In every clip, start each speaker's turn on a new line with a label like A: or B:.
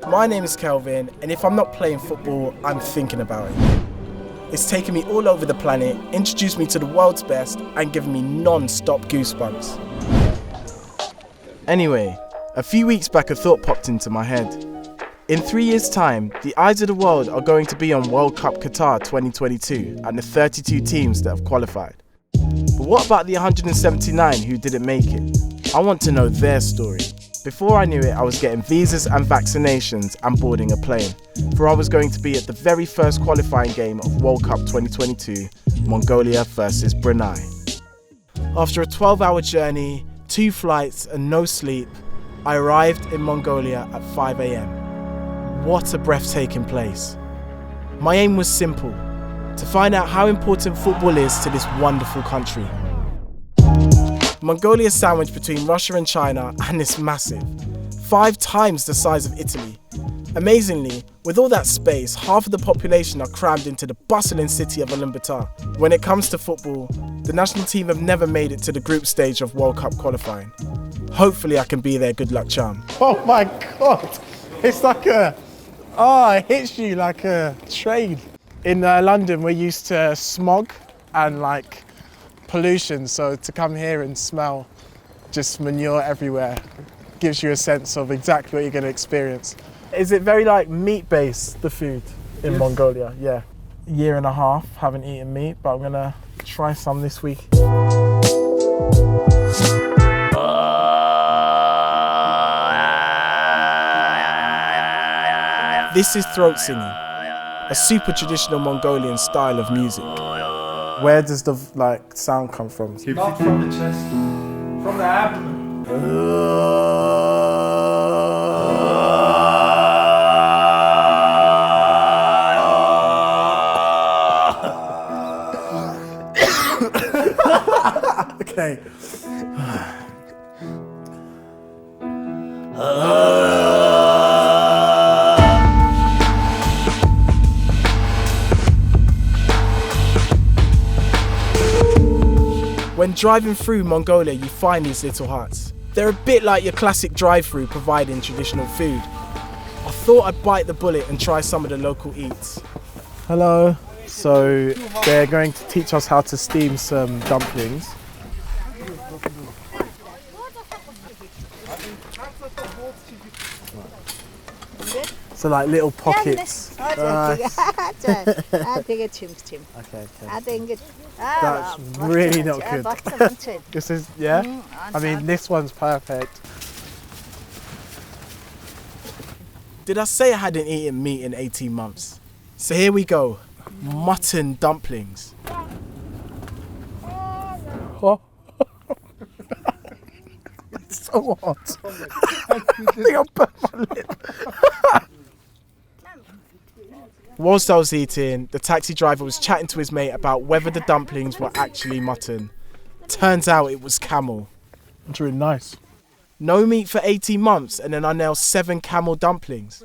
A: My name is Kelvyn, and if I'm not playing football, I'm thinking about it. It's taken me all over the planet, introduced me to the world's best, and given me non-stop goosebumps. Anyway, a few weeks back a thought popped into my head. In 3 years' time, the eyes of the world are going to be on World Cup Qatar 2022 and the 32 teams that have qualified. But what about the 179 who didn't make it? I want to know their story. Before I knew it, I was getting visas and vaccinations and boarding a plane, for I was going to be at the very first qualifying game of World Cup 2022, Mongolia versus Brunei. After a 12-hour journey, 2 flights and no sleep, I arrived in Mongolia at 5 a.m. What a breathtaking place. My aim was simple, to find out how important football is to this wonderful country. Mongolia is sandwiched between Russia and China and it's massive, 5 times the size of Italy. Amazingly, with all that space, half of the population are crammed into the bustling city of Ulaanbaatar. When it comes to football, the national team have never made it to the group stage of World Cup qualifying. Hopefully I can be their good luck charm.
B: Oh my God, it's like it hits you like a train. In London, we're used to smog and like pollution, so to come here and smell just manure everywhere gives you a sense of exactly what you're going to experience. Is it very like meat-based, the food in Mongolia? Yeah. 1.5 years, haven't eaten meat, but I'm going to try some this week.
A: This is throat singing, a super traditional Mongolian style of music.
B: Where does the sound come from?
C: Not from the chest, from the abdomen.
B: Okay.
A: When driving through Mongolia, you find these little huts. They're a bit like your classic drive-through providing traditional food. I thought I'd bite the bullet and try some of the local eats.
B: Hello. So they're going to teach us how to steam some dumplings. So like little pockets. Okay. That's really not good. This is, yeah? I mean, this one's perfect.
A: Did I say I hadn't eaten meat in 18 months? So here we go, mutton dumplings.
B: Oh. It's so hot. I think I'll burn my lip.
A: Whilst I was eating, the taxi driver was chatting to his mate about whether the dumplings were actually mutton. Turns out it was camel.
B: It's really nice.
A: No meat for 18 months and then I nailed 7 camel dumplings.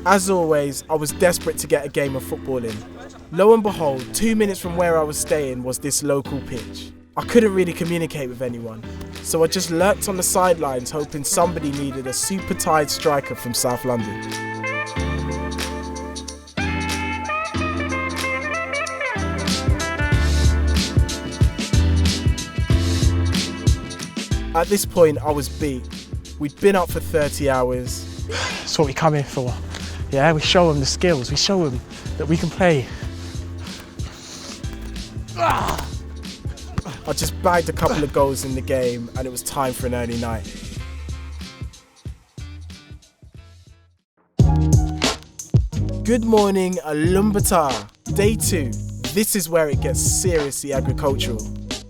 A: As always, I was desperate to get a game of football in. Lo and behold, 2 minutes from where I was staying was this local pitch. I couldn't really communicate with anyone, so I just lurked on the sidelines hoping somebody needed a super tired striker from South London. At this point, I was beat. We'd been up for 30 hours.
B: That's what we come here for. Yeah, we show them the skills. We show them that we can play.
A: I just bagged a couple of goals in the game and it was time for an early night. Good morning, Ulaanbaatar. Day 2. This is where it gets seriously agricultural.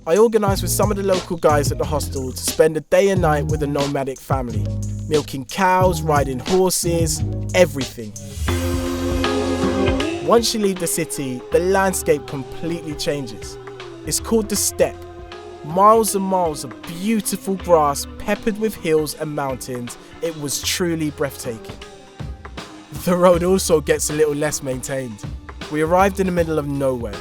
A: I organised with some of the local guys at the hostel to spend a day and night with a nomadic family, milking cows, riding horses, everything. Once you leave the city, the landscape completely changes. It's called the steppe. Miles and miles of beautiful grass peppered with hills and mountains. It was truly breathtaking. The road also gets a little less maintained. We arrived in the middle of nowhere.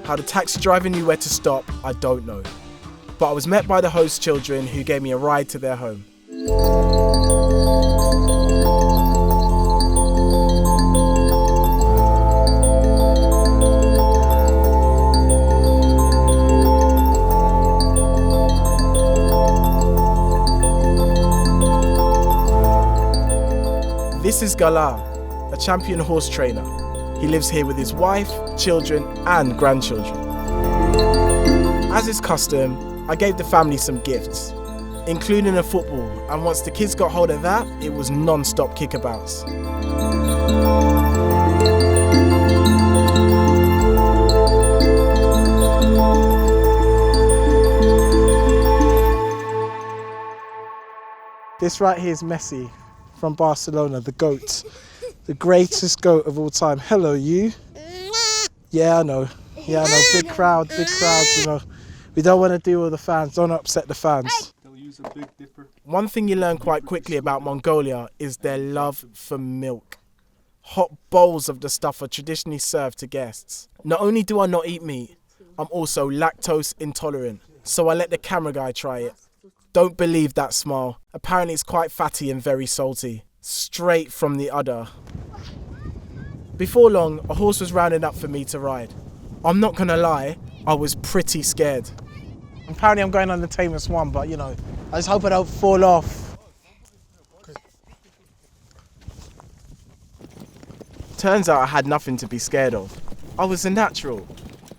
A: How the taxi driver knew where to stop, I don't know. But I was met by the host children who gave me a ride to their home. This is Galar, a champion horse trainer. He lives here with his wife, children and grandchildren. As is custom, I gave the family some gifts, including a football, and once the kids got hold of that, it was non-stop kickabouts.
B: This right here is Messi from Barcelona, the GOAT. The greatest GOAT of all time. Hello, you. Yeah, I know. Big crowd, you know. We don't want to deal with the fans. Don't upset the fans.
C: They'll use a big dipper.
A: One thing you learn quite quickly about Mongolia is their love for milk. Hot bowls of the stuff are traditionally served to guests. Not only do I not eat meat, I'm also lactose intolerant. So I let the camera guy try it. Don't believe that smile. Apparently it's quite fatty and very salty. Straight from the udder. Before long, a horse was rounding up for me to ride. I'm not gonna lie, I was pretty scared.
B: Apparently I'm going on the tamest one, but you know, I just hope I don't fall off.
A: Turns out I had nothing to be scared of. I was a natural.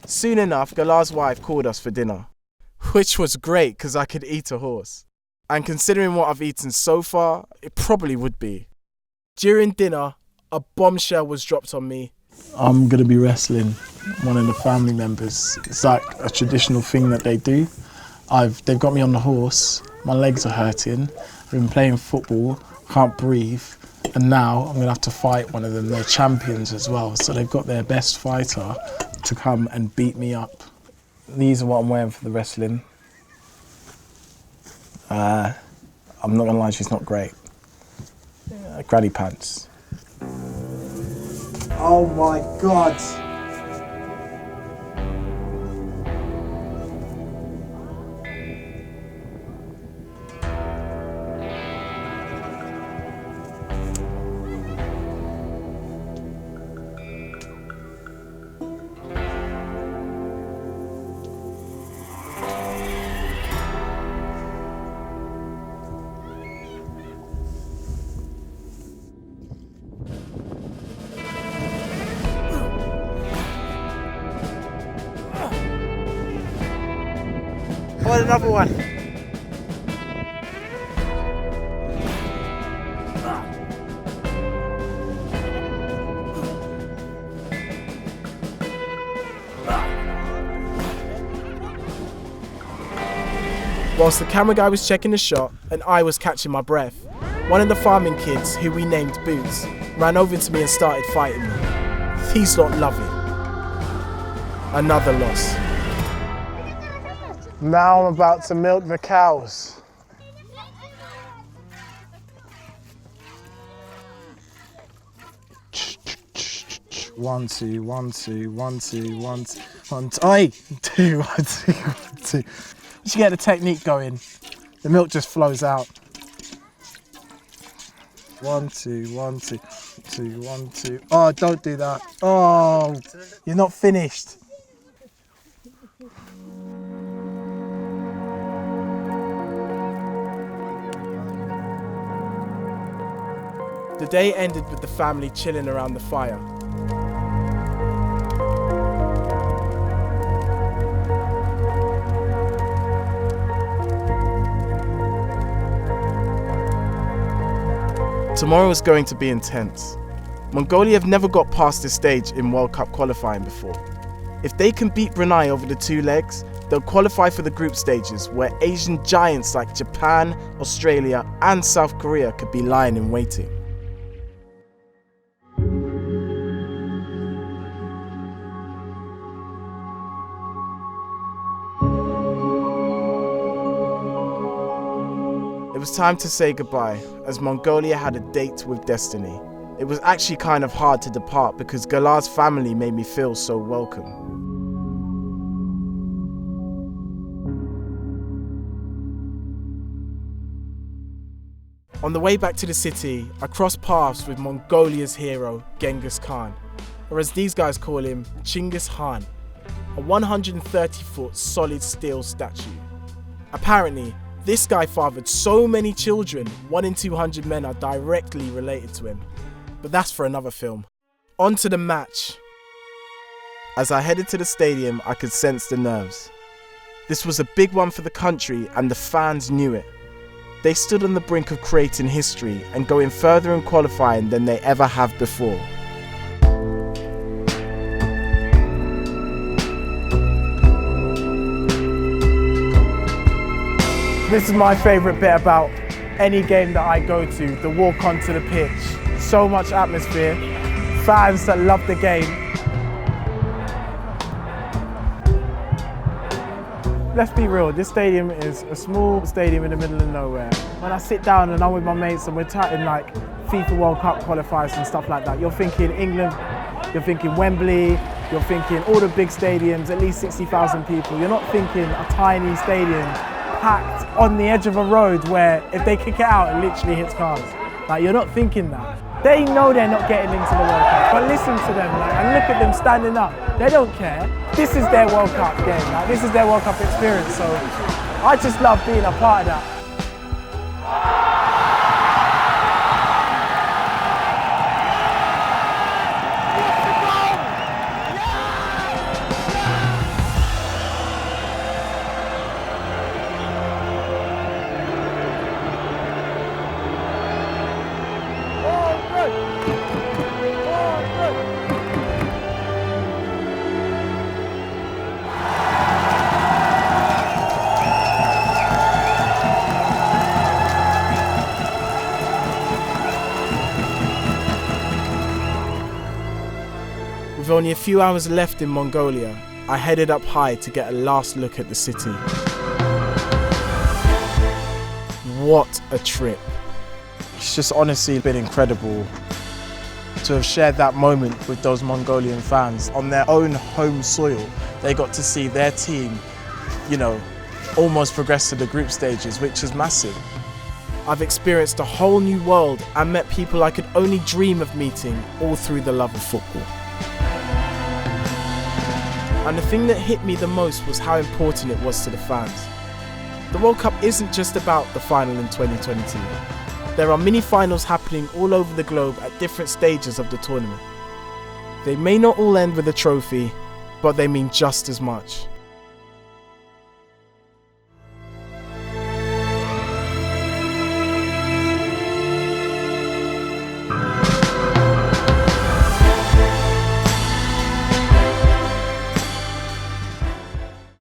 A: Soon enough, Galar's wife called us for dinner. Which was great because I could eat a horse. And considering what I've eaten so far, it probably would be. During dinner, a bombshell was dropped on me.
B: I'm going to be wrestling one of the family members. It's like a traditional thing that they do. They've got me on the horse, my legs are hurting, I've been playing football, can't breathe, and now I'm going to have to fight one of them. They're champions as well, so they've got their best fighter to come and beat me up. These are what I'm wearing for the wrestling. I'm not gonna lie, she's not great. Granny pants. Oh my God. I want another one.
A: Whilst the camera guy was checking the shot and I was catching my breath, one of the farming kids, who we named Boots, ran over to me and started fighting me. He's not loving. Another loss.
B: Now I'm about to milk the cows. One, two, one, two, one, two, one, two, one, two. Oi! 2, 1, 2, 1, 2. You should get the technique going. The milk just flows out. 1, 2, 1, 2, 2, 1, 2. Oh, don't do that. Oh, you're not finished.
A: The day ended with the family chilling around the fire. Tomorrow is going to be intense. Mongolia have never got past this stage in World Cup qualifying before. If they can beat Brunei over the 2 legs, they'll qualify for the group stages where Asian giants like Japan, Australia and South Korea could be lying in waiting. It was time to say goodbye, as Mongolia had a date with destiny. It was actually kind of hard to depart because Galar's family made me feel so welcome. On the way back to the city, I crossed paths with Mongolia's hero, Genghis Khan, or as these guys call him, Chinggis Khan, a 130-foot solid steel statue. Apparently, This guy fathered so many children, 1 in 200 men are directly related to him. But that's for another film. On to the match. As I headed to the stadium, I could sense the nerves. This was a big one for the country and the fans knew it. They stood on the brink of creating history and going further in qualifying than they ever have before.
B: This is my favourite bit about any game that I go to, the walk onto the pitch. So much atmosphere, fans that love the game. Let's be real, this stadium is a small stadium in the middle of nowhere. When I sit down and I'm with my mates and we're chatting like FIFA World Cup qualifiers and stuff like that, you're thinking England, you're thinking Wembley, you're thinking all the big stadiums, at least 60,000 people. You're not thinking a tiny stadium packed on the edge of a road where if they kick it out, it literally hits cars. Like, you're not thinking that. They know they're not getting into the World Cup, but listen to them, like, and look at them standing up. They don't care. This is their World Cup game. Like, this is their World Cup experience. So I just love being a part of that.
A: With only a few hours left in Mongolia, I headed up high to get a last look at the city. What a trip.
B: It's just honestly been incredible to have shared that moment with those Mongolian fans on their own home soil. They got to see their team, you know, almost progress to the group stages, which is massive.
A: I've experienced a whole new world and met people I could only dream of meeting, all through the love of football. And the thing that hit me the most was how important it was to the fans. The World Cup isn't just about the final in 2022. There are mini finals happening all over the globe at different stages of the tournament. They may not all end with a trophy, but they mean just as much.